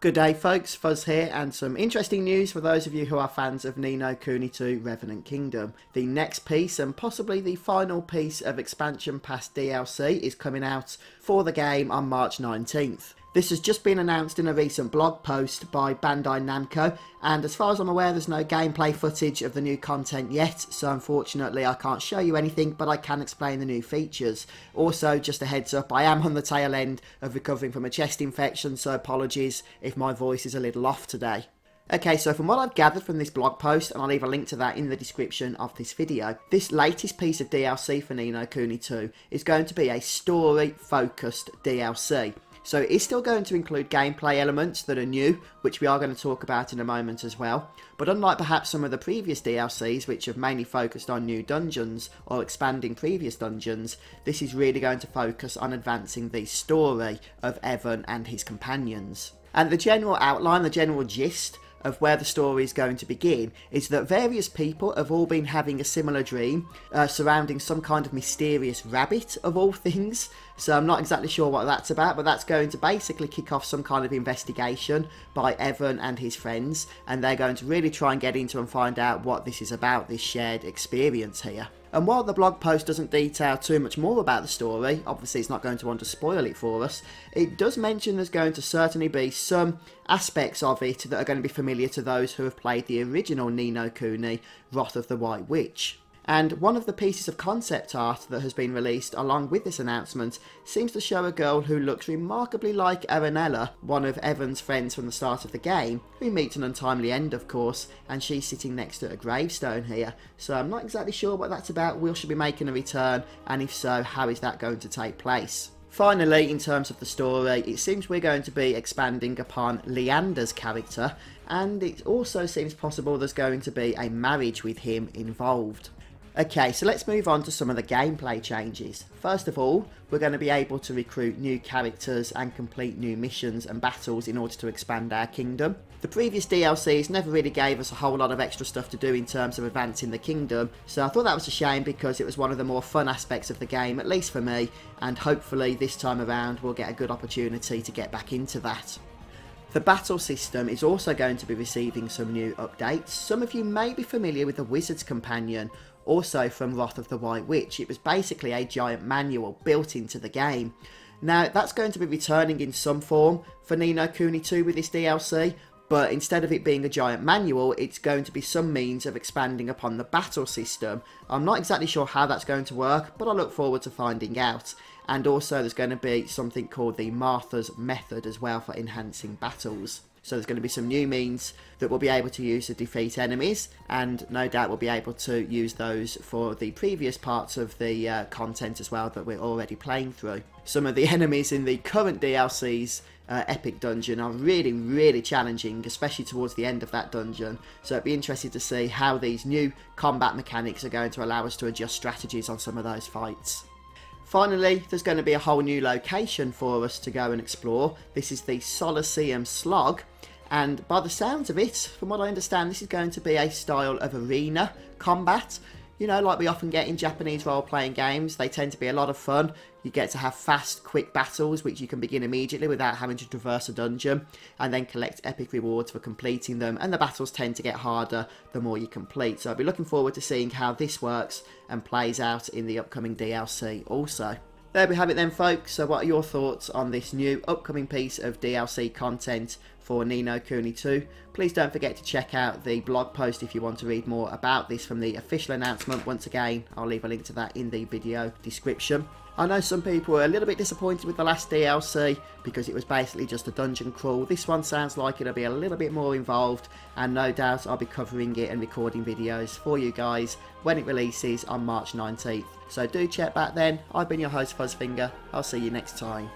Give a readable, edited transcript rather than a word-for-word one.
Good day folks, Fuzz here, and some interesting news for those of you who are fans of No Kuni II Revenant Kingdom. The next piece, and possibly the final piece of expansion pass DLC, is coming out for the game on March 19th. This has just been announced in a recent blog post by Bandai Namco, and as far as I'm aware there's no gameplay footage of the new content yet, so unfortunately I can't show you anything, but I can explain the new features. Also, just a heads up, I am on the tail end of recovering from a chest infection, so apologies if my voice is a little off today. Okay, so from what I've gathered from this blog post, and I'll leave a link to that in the description of this video, this latest piece of DLC for No Kuni II is going to be a story-focused DLC. So it is still going to include gameplay elements that are new, which we are going to talk about in a moment as well. But unlike perhaps some of the previous DLCs, which have mainly focused on new dungeons or expanding previous dungeons, this is really going to focus on advancing the story of Evan and his companions. And the general outline, the general gist of where the story is going to begin is that various people have all been having a similar dream surrounding some kind of mysterious rabbit of all things. So I'm not exactly sure what that's about, but that's going to basically kick off some kind of investigation by Evan and his friends, and they're going to really try and get into and find out what this is about, this shared experience here. And while the blog post doesn't detail too much more about the story, obviously it's not going to want to spoil it for us, it does mention there's going to certainly be some aspects of it that are going to be familiar to those who have played the original Ni no Kuni, Wrath of the White Witch. And one of the pieces of concept art that has been released along with this announcement seems to show a girl who looks remarkably like Aranella, one of Evan's friends from the start of the game, who meets an untimely end of course, and she's sitting next to a gravestone here. So I'm not exactly sure what that's about. Will she be making a return, and if so, how is that going to take place? Finally, in terms of the story, it seems we're going to be expanding upon Leander's character, and it also seems possible there's going to be a marriage with him involved. Okay, so let's move on to some of the gameplay changes. First of all, we're going to be able to recruit new characters and complete new missions and battles in order to expand our kingdom. The previous DLCs never really gave us a whole lot of extra stuff to do in terms of advancing the kingdom, so I thought that was a shame because it was one of the more fun aspects of the game, at least for me, and hopefully this time around we'll get a good opportunity to get back into that. The battle system is also going to be receiving some new updates. Some of you may be familiar with the Wizard's Companion, also from Wrath of the White Witch. It was basically a giant manual built into the game. Now that's going to be returning in some form for Ni no Kuni II with this DLC, but instead of it being a giant manual, it's going to be some means of expanding upon the battle system. I'm not exactly sure how that's going to work, but I look forward to finding out. And also there's going to be something called the Martha's Method as well for enhancing battles. So there's going to be some new means that we'll be able to use to defeat enemies, and no doubt we'll be able to use those for the previous parts of the content as well that we're already playing through. Some of the enemies in the current DLC's epic dungeon are really challenging, especially towards the end of that dungeon, so it'd be interesting to see how these new combat mechanics are going to allow us to adjust strategies on some of those fights. Finally, there's going to be a whole new location for us to go and explore. This is the Soloseum Slog, and by the sounds of it, from what I understand, this is going to be a style of arena combat. You know, like we often get in Japanese role-playing games, they tend to be a lot of fun. You get to have fast, quick battles, which you can begin immediately without having to traverse a dungeon, and then collect epic rewards for completing them, and the battles tend to get harder the more you complete. So I'll be looking forward to seeing how this works and plays out in the upcoming DLC also. There we have it then folks, so what are your thoughts on this new upcoming piece of DLC content for Ni no Kuni II? Please don't forget to check out the blog post if you want to read more about this from the official announcement. Once again, I'll leave a link to that in the video description. I know some people were a little bit disappointed with the last DLC because it was basically just a dungeon crawl. This one sounds like it'll be a little bit more involved, and no doubt I'll be covering it and recording videos for you guys when it releases on March 19th. So do check back then. I've been your host Fuzzfinger. I'll see you next time.